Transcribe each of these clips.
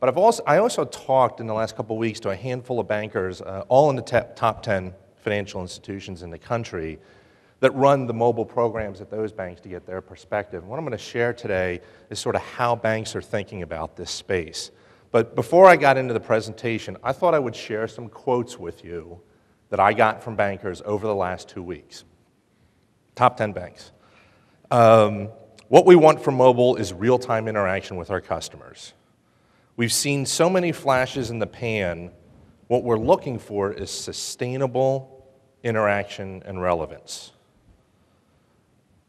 But I also talked in the last couple of weeks to a handful of bankers, all in the top 10 financial institutions in the country, that run the mobile programs at those banks to get their perspective. And what I'm going to share today is sort of how banks are thinking about this space. But before I got into the presentation, I thought I would share some quotes with you that I got from bankers over the last 2 weeks. Top 10 banks. What we want from mobile is real-time interaction with our customers. We've seen so many flashes in the pan. What we're looking for is sustainable interaction and relevance.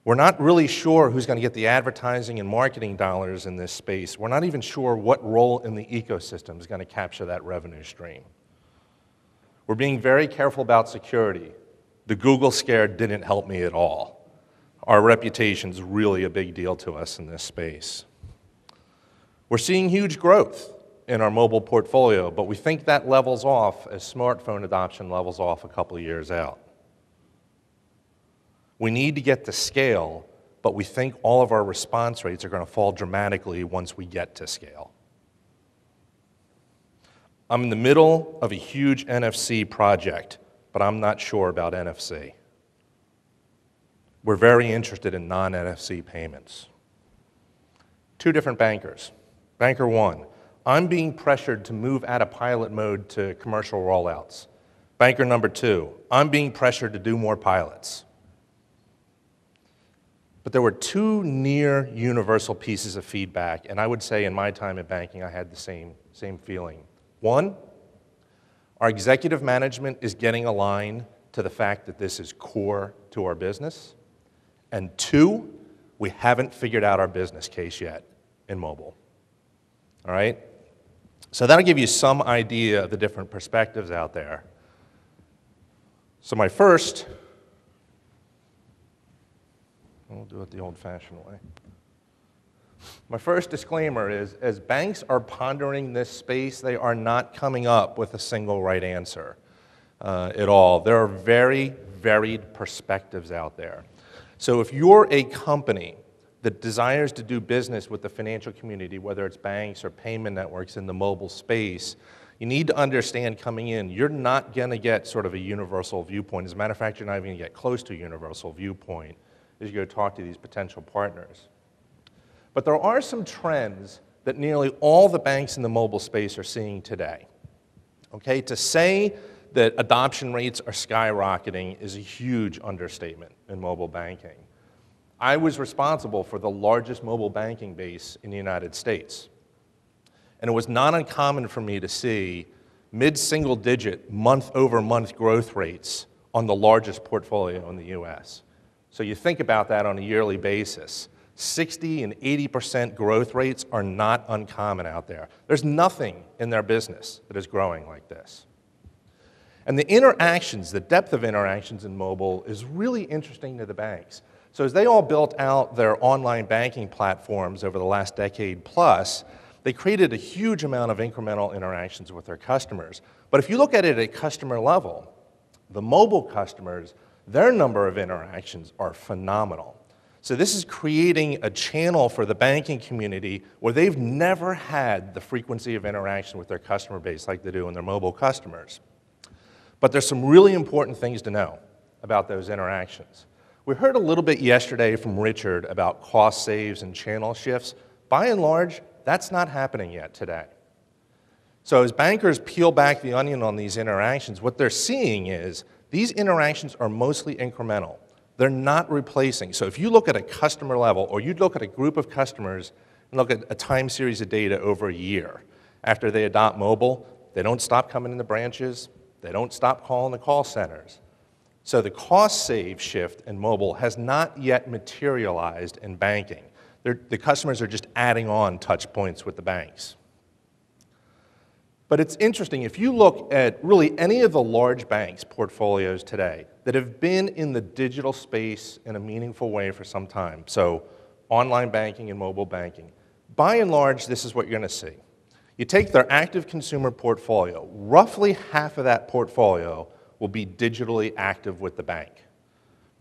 We're not really sure who's going to get the advertising and marketing dollars in this space. We're not even sure what role in the ecosystem is going to capture that revenue stream. We're being very careful about security. The Google scare didn't help me at all. Our reputation's really a big deal to us in this space. We're seeing huge growth in our mobile portfolio, but we think that levels off as smartphone adoption levels off a couple of years out. We need to get to scale, but we think all of our response rates are going to fall dramatically once we get to scale. I'm in the middle of a huge NFC project, but I'm not sure about NFC. We're very interested in non-NFC payments. 2 different bankers. Banker 1, I'm being pressured to move out of pilot mode to commercial rollouts. Banker number 2, I'm being pressured to do more pilots. But there were 2 near universal pieces of feedback, and I would say in my time in banking I had the same feeling. 1, our executive management is getting aligned to the fact that this is core to our business. And 2, we haven't figured out our business case yet in mobile. All right? So that'll give you some idea of the different perspectives out there. So my first, we'll do it the old-fashioned way. My first disclaimer is, as banks are pondering this space, they are not coming up with a single right answer at all. There are very varied perspectives out there. So if you're a company that desires to do business with the financial community, whether it's banks or payment networks in the mobile space, you need to understand coming in, you're not going to get sort of a universal viewpoint. As a matter of fact, you're not even going to get close to a universal viewpoint as you go talk to these potential partners. But there are some trends that nearly all the banks in the mobile space are seeing today. Okay, to say that adoption rates are skyrocketing is a huge understatement in mobile banking. I was responsible for the largest mobile banking base in the United States. And it was not uncommon for me to see mid-single digit, month-over-month growth rates on the largest portfolio in the US. So you think about that on a yearly basis. 60 and 80% growth rates are not uncommon out there. There's nothing in their business that is growing like this. And the interactions, the depth of interactions in mobile is really interesting to the banks. So as they all built out their online banking platforms over the last decade plus, they created a huge amount of incremental interactions with their customers. But if you look at it at customer level, the mobile customers, their number of interactions are phenomenal. So this is creating a channel for the banking community where they've never had the frequency of interaction with their customer base like they do in their mobile customers. But there's some really important things to know about those interactions. We heard a little bit yesterday from Richard about cost saves and channel shifts. By and large, that's not happening yet today. So as bankers peel back the onion on these interactions, what they're seeing is these interactions are mostly incremental. They're not replacing. So if you look at a customer level, or you look at a group of customers and look at a time series of data over a year, after they adopt mobile, they don't stop coming in the branches, they don't stop calling the call centers. So the cost save shift in mobile has not yet materialized in banking. The customers are just adding on touch points with the banks. But it's interesting, if you look at really any of the large banks' portfolios today that have been in the digital space in a meaningful way for some time, so online banking and mobile banking, by and large, this is what you're going to see. You take their active consumer portfolio, roughly half of that portfolio will be digitally active with the bank,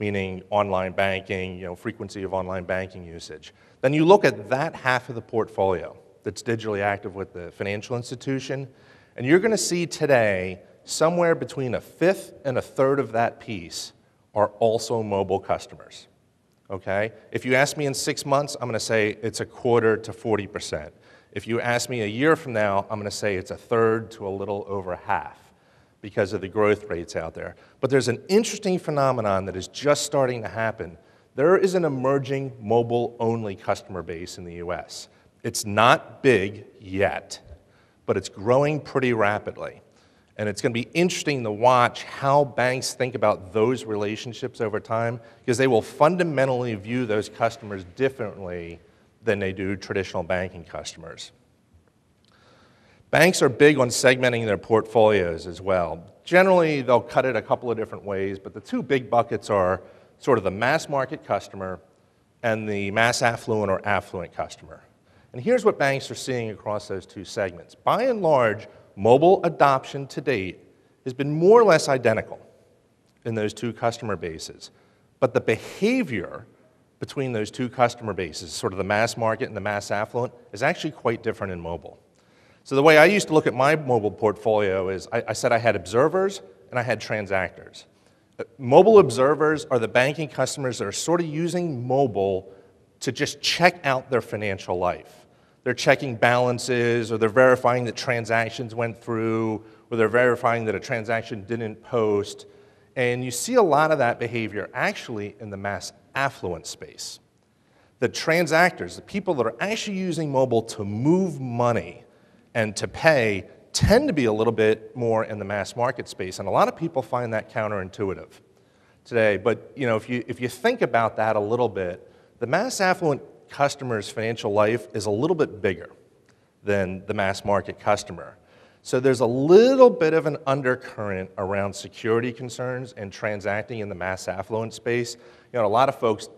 meaning online banking, frequency of online banking usage. Then you look at that half of the portfolio, that's digitally active with the financial institution. And you're going to see today somewhere between a fifth and a third of that piece are also mobile customers. Okay? If you ask me in 6 months, I'm going to say it's a quarter to 40%. If you ask me a year from now, I'm going to say it's a third to a little over half because of the growth rates out there. But there's an interesting phenomenon that is just starting to happen. There is an emerging mobile-only customer base in the US. It's not big yet, but it's growing pretty rapidly. And it's going to be interesting to watch how banks think about those relationships over time, because they will fundamentally view those customers differently than they do traditional banking customers. Banks are big on segmenting their portfolios as well. Generally, they'll cut it a couple of different ways, but the two big buckets are sort of the mass market customer and the mass affluent or affluent customer. And here's what banks are seeing across those two segments. By and large, mobile adoption to date has been more or less identical in those two customer bases. But the behavior between those two customer bases, sort of the mass market and the mass affluent, is actually quite different in mobile. So the way I used to look at my mobile portfolio is I said I had observers and I had transactors. Mobile observers are the banking customers that are sort of using mobile to just check out their financial life. They're checking balances, or they're verifying that transactions went through, or they're verifying that a transaction didn't post. And you see a lot of that behavior actually in the mass affluent space. The transactors, the people that are actually using mobile to move money and to pay, tend to be a little bit more in the mass market space. And a lot of people find that counterintuitive today. But if you think about that a little bit, the mass affluent customer's financial life is a little bit bigger than the mass market customer. So there's a little bit of an undercurrent around security concerns and transacting in the mass affluent space. A lot of folks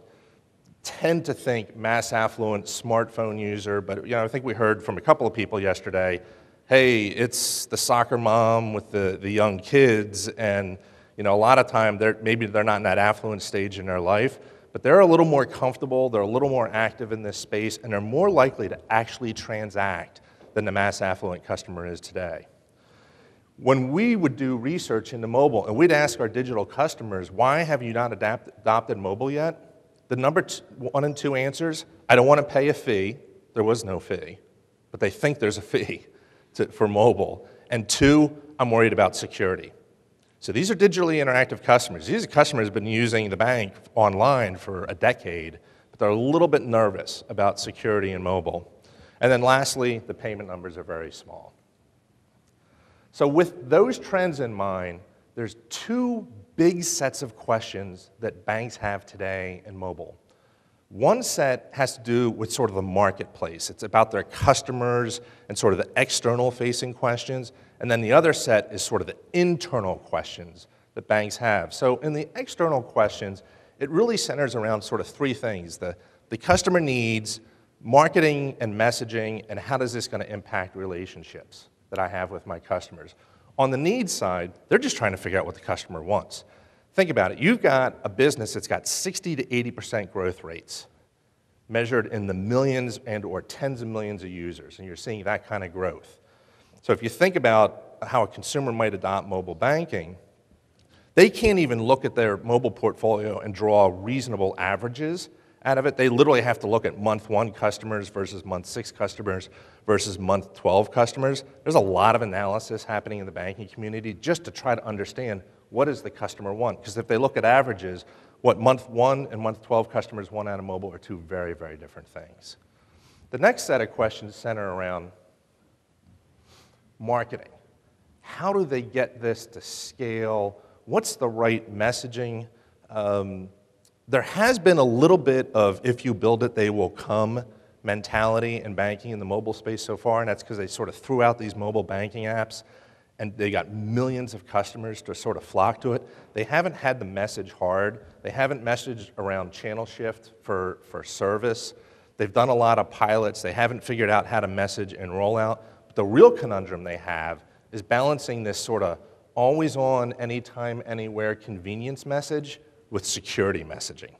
tend to think mass affluent smartphone user, but I think we heard from a couple of people yesterday, hey, it's the soccer mom with the young kids, and a lot of time maybe they're not in that affluent stage in their life, but they're a little more comfortable, they're a little more active in this space, and they're more likely to actually transact than the mass affluent customer is today. When we would do research into mobile, and we'd ask our digital customers, why have you not adopted mobile yet? The number 1 and 2 answers, I don't want to pay a fee. There was no fee, but they think there's a fee for mobile. And 2, I'm worried about security. So these are digitally interactive customers. These are customers who have been using the bank online for a decade, but they're a little bit nervous about security in mobile. And then lastly, the payment numbers are very small. So with those trends in mind, there's 2 big sets of questions that banks have today in mobile. One set has to do with sort of the marketplace. It's about their customers and sort of the external facing questions. And then the other set is sort of the internal questions that banks have. So in the external questions, it really centers around sort of 3 things: the customer needs, marketing and messaging, and how is this going to impact relationships that I have with my customers. On the needs side, they're just trying to figure out what the customer wants. Think about it. You've got a business that's got 60 to 80% growth rates measured in the millions and or tens of millions of users, and you're seeing that kind of growth. So if you think about how a consumer might adopt mobile banking, they can't even look at their mobile portfolio and draw reasonable averages out of it. They literally have to look at month 1 customers versus month 6 customers versus month 12 customers. There's a lot of analysis happening in the banking community just to try to understand what does the customer want. Because if they look at averages, what month 1 and month 12 customers want out of mobile are 2 very, very different things. The next set of questions center around marketing. How do they get this to scale? What's the right messaging? There has been a little bit of if you build it, they will come mentality in banking in the mobile space so far, and that's because they sort of threw out these mobile banking apps and they got millions of customers to sort of flock to it. They haven't had the message hard. They haven't messaged around channel shift for service. They've done a lot of pilots. They haven't figured out how to message and roll out. But the real conundrum they have is balancing this sort of always on, anytime, anywhere convenience message with security messaging.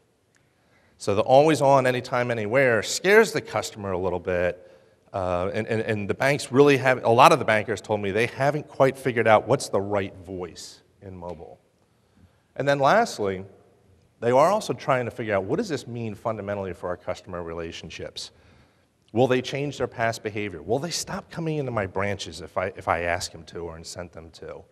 So the always on, anytime, anywhere scares the customer a little bit, And the banks really have, a lot of the bankers told me they haven't quite figured out what's the right voice in mobile. And then lastly, they are also trying to figure out what does this mean fundamentally for our customer relationships? Will they change their past behavior? Will they stop coming into my branches if I ask them to or incent them to?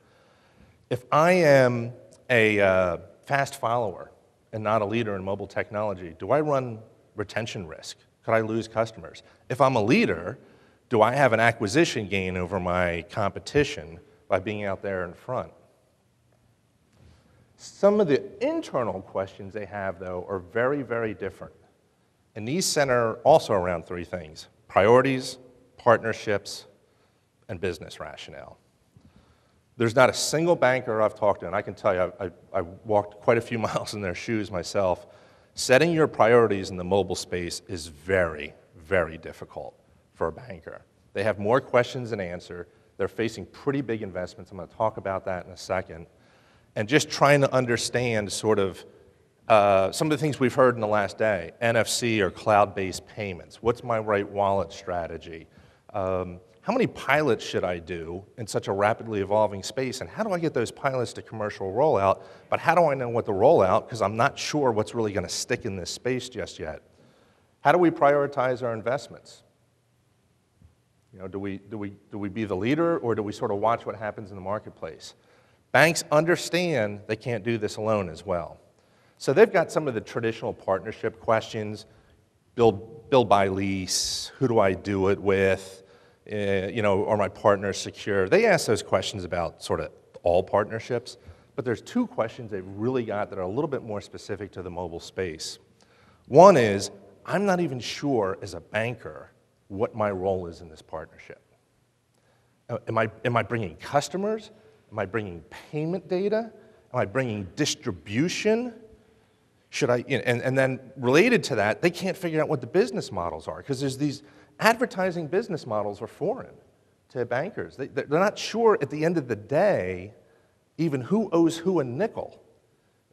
If I am a fast follower and not a leader in mobile technology, do I run retention risk? Could I lose customers? If I'm a leader, do I have an acquisition gain over my competition by being out there in front? Some of the internal questions they have, though, are very, very different. And these center also around three things: priorities, partnerships, and business rationale. There's not a single banker I've talked to, and I can tell you, I walked quite a few miles in their shoes myself. Setting your priorities in the mobile space is very, very difficult for a banker. They have more questions than answers. They're facing pretty big investments. I'm going to talk about that in a second. And just trying to understand sort of some of the things we've heard in the last day, NFC or cloud-based payments. What's my right wallet strategy? How many pilots should I do in such a rapidly evolving space? And how do I get those pilots to commercial rollout? But how do I know what to roll out? Because I'm not sure what's really going to stick in this space just yet. How do we prioritize our investments? You know, do we be the leader, or do we sort of watch what happens in the marketplace? Banks understand they can't do this alone as well. So they've got some of the traditional partnership questions: build, buy, lease. Who do I do it with? You know, are my partners secure? They ask those questions about sort of all partnerships, but there's two questions they've really got that are a little bit more specific to the mobile space. One is, I'm not even sure as a banker what my role is in this partnership. Am I bringing customers? Am I bringing payment data? Am I bringing distribution? Should I, and then related to that, they can't figure out what the business models are, because there's these advertising business models are foreign to bankers. They're not sure at the end of the day even who owes who a nickel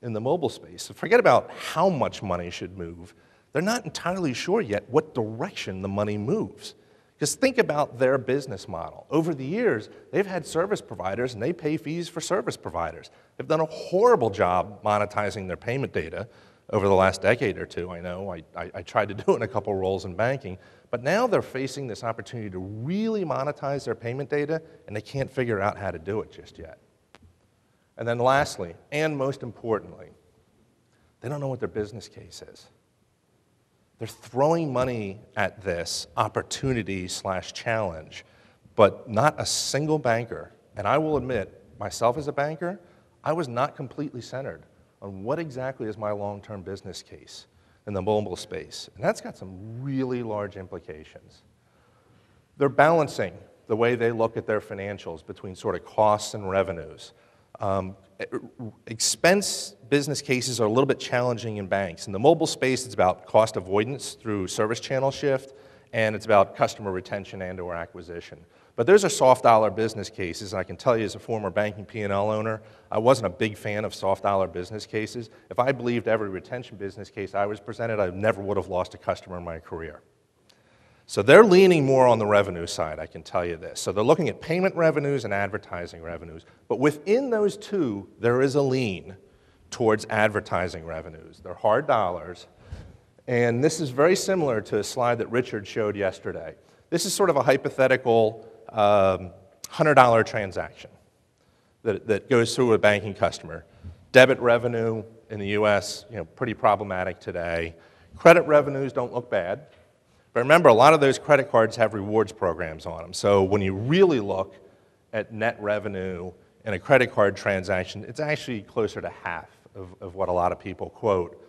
in the mobile space. So forget about how much money should move. They're not entirely sure yet what direction the money moves. Because think about their business model. Over the years, they've had service providers, and they pay fees for service providers. They've done a horrible job monetizing their payment data over the last decade or two. I know I tried to do it in a couple roles in banking, but now they're facing this opportunity to really monetize their payment data, and they can't figure out how to do it just yet. And then lastly, and most importantly, they don't know what their business case is. They're throwing money at this opportunity/challenge, but not a single banker, and I will admit, myself as a banker, I was not completely centered on what exactly is my long-term business case in the mobile space. And that's got some really large implications. They're balancing the way they look at their financials between sort of costs and revenues. Expense business cases are a little bit challenging in banks. In the mobile space, it's about cost avoidance through service channel shift, and it's about customer retention and or acquisition. But those are soft dollar business cases, and I can tell you as a former banking P&L owner, I wasn't a big fan of soft dollar business cases. If I believed every retention business case I was presented, I never would have lost a customer in my career. So they're leaning more on the revenue side, I can tell you this. So they're looking at payment revenues and advertising revenues. But within those two, there is a lean towards advertising revenues. They're hard dollars. And this is very similar to a slide that Richard showed yesterday. This is sort of a hypothetical $100 transaction that goes through a banking customer. Debit revenue in the US, pretty problematic today. Credit revenues don't look bad. But remember, a lot of those credit cards have rewards programs on them. So when you really look at net revenue in a credit card transaction, it's actually closer to half of what a lot of people quote.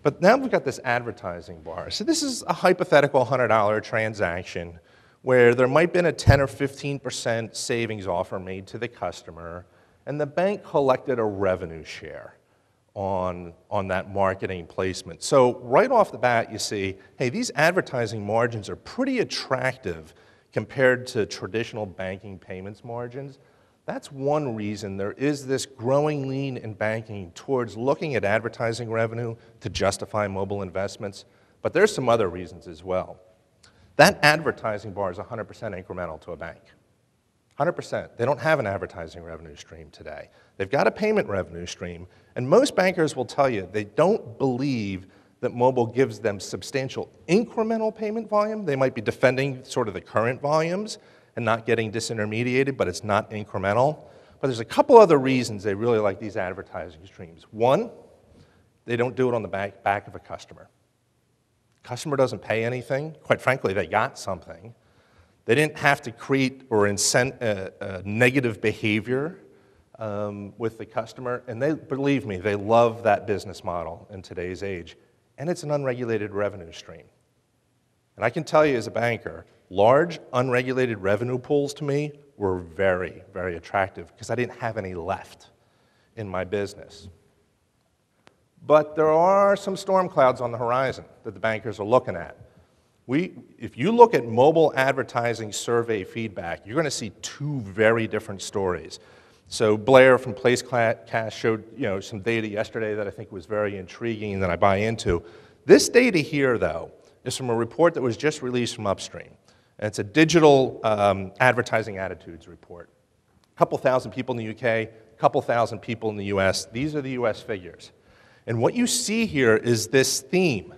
But now we've got this advertising bar. So this is a hypothetical $100 transaction where there might have been a 10 or 15% savings offer made to the customer, and the bank collected a revenue share on that marketing placement. So right off the bat, you see, hey, these advertising margins are pretty attractive compared to traditional banking payments margins. That's one reason there is this growing lean in banking towards looking at advertising revenue to justify mobile investments. But there's some other reasons as well. That advertising bar is 100% incremental to a bank. 100%. They don't have an advertising revenue stream today. They've got a payment revenue stream, and most bankers will tell you they don't believe that mobile gives them substantial incremental payment volume. They might be defending sort of the current volumes and not getting disintermediated, but it's not incremental. But there's a couple other reasons they really like these advertising streams. One, they don't do it on the back of a customer. Customer doesn't pay anything. Quite frankly, they got something. They didn't have to create or incent negative behavior with the customer, and they, believe me, they love that business model in today's age, and it's an unregulated revenue stream. And I can tell you as a banker, large unregulated revenue pools to me were very, very attractive because I didn't have any left in my business. But there are some storm clouds on the horizon that the bankers are looking at. If you look at mobile advertising survey feedback, you're going to see two very different stories. So Blair from PlaceCast showed some data yesterday that I think was very intriguing and that I buy into. This data here, though, is from a report that was just released from Upstream. And it's a digital advertising attitudes report. A couple thousand people in the UK, a couple thousand people in the US. These are the US figures. And what you see here is this theme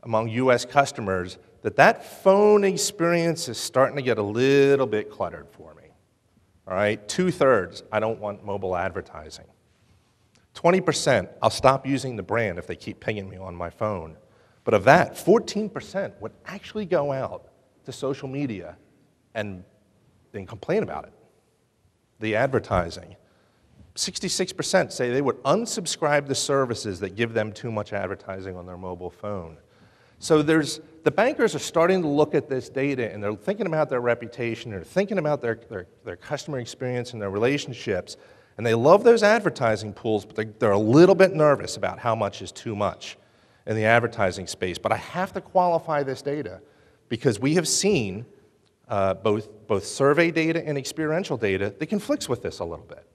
among US customers that phone experience is starting to get a little bit cluttered for me. All right, 2/3, I don't want mobile advertising. 20%, I'll stop using the brand if they keep pinging me on my phone. But of that, 14% would actually go out to social media and then complain about it, the advertising. 66% say they would unsubscribe to services that give them too much advertising on their mobile phone. So the bankers are starting to look at this data and they're thinking about their reputation, they're thinking about their customer experience and their relationships, and they love those advertising pools, but they're a little bit nervous about how much is too much in the advertising space. But I have to qualify this data because we have seen both survey data and experiential data that conflicts with this a little bit.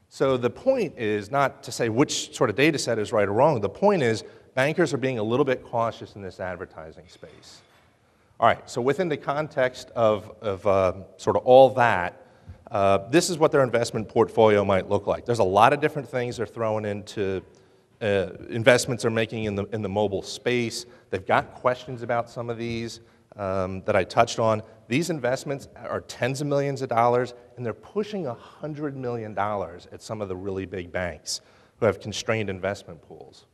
So the point is not to say which sort of data set is right or wrong. The point is bankers are being a little bit cautious in this advertising space. All right, so within the context of sort of all that, this is what their investment portfolio might look like. There's a lot of different things they're throwing into investments they're making in the mobile space. They've got questions about some of these that I touched on. These investments are tens of millions of dollars, and they're pushing $100 million at some of the really big banks who have constrained investment pools.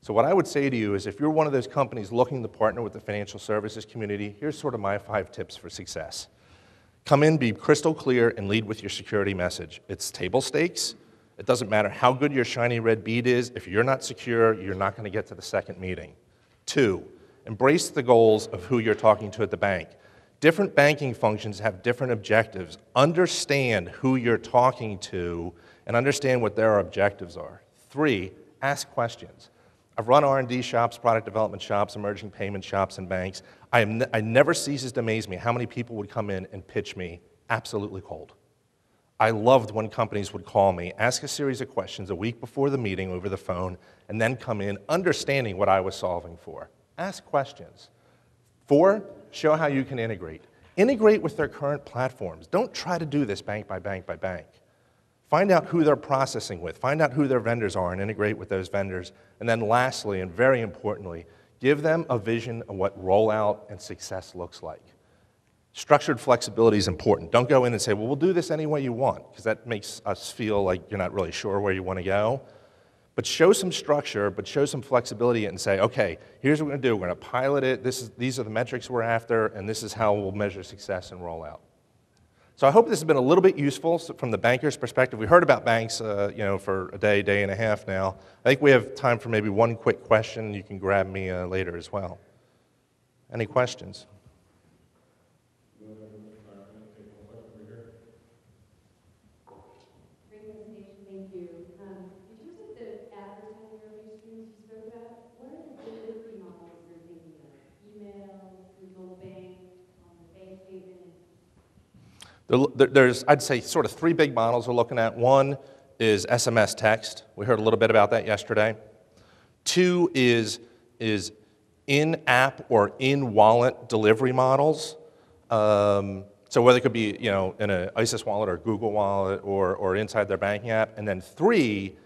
So what I would say to you is if you're one of those companies looking to partner with the financial services community, here's sort of my 5 tips for success. Come in, be crystal clear, and lead with your security message. It's table stakes. It doesn't matter how good your shiny red bead is. If you're not secure, you're not going to get to the second meeting. 2, embrace the goals of who you're talking to at the bank. Different banking functions have different objectives. Understand who you're talking to and understand what their objectives are. 3, ask questions. I've run R&D shops, product development shops, emerging payment shops, and banks. I never ceases to amaze me how many people would come in and pitch me absolutely cold. I loved when companies would call me, ask a series of questions a week before the meeting over the phone, and then come in understanding what I was solving for. Ask questions. 4, show how you can integrate. Integrate with their current platforms. Don't try to do this bank by bank by bank. Find out who they're processing with. Find out who their vendors are and integrate with those vendors. And then lastly, and very importantly, give them a vision of what rollout and success looks like. Structured flexibility is important. Don't go in and say, well, we'll do this any way you want, because that makes us feel like you're not really sure where you want to go. But show some structure, but show some flexibility and say, okay, here's what we're going to do. We're going to pilot it. These are the metrics we're after, and this is how we'll measure success and rollout. So I hope this has been a little bit useful from the banker's perspective. We heard about banks for a day and a half now. I think we have time for maybe one quick question. You can grab me later as well. Any questions? Great presentation, thank you. In terms of the advertising revenue streams you spoke about, what are the delivery models you're thinking of? Email, through mobile bank, on the bank statement? There's, I'd say, sort of 3 big models we're looking at. 1 is SMS text. We heard a little bit about that yesterday. 2 is in-app or in-wallet delivery models. So whether it could be, you know, in an ISIS wallet or Google wallet or inside their banking app. And then 3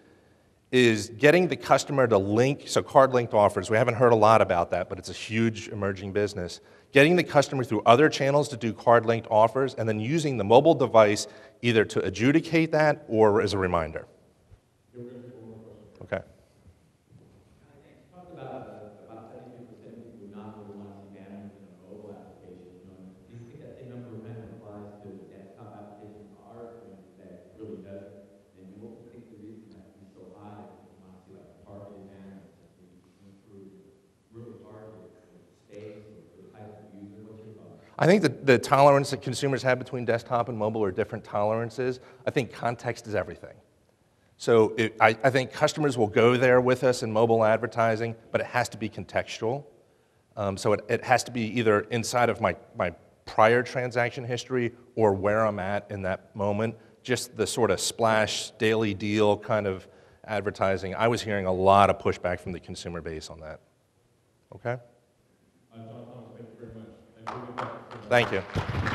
is getting the customer to link, so card-linked offers. We haven't heard a lot about that, but it's a huge emerging business. Getting the customer through other channels to do card-linked offers, and then using the mobile device either to adjudicate that or as a reminder. Okay. Talked about 72% of people would not really want to see banners in a mobile application. You know, do you think that same number of kind of applies to desktop applications are that really doesn't? And what would you think the reason that would be so high that people want to see like targeted banners that maybe went through really targeted space or the type of user? What's your thought? I think that the tolerance that consumers have between desktop and mobile are different tolerances. I think context is everything. So I think customers will go there with us in mobile advertising, but it has to be contextual. So it has to be either inside of my prior transaction history or where I'm at in that moment. Just the sort of splash, daily deal kind of advertising. I was hearing a lot of pushback from the consumer base on that. Okay? John Thomas, thank you very much. Thank you.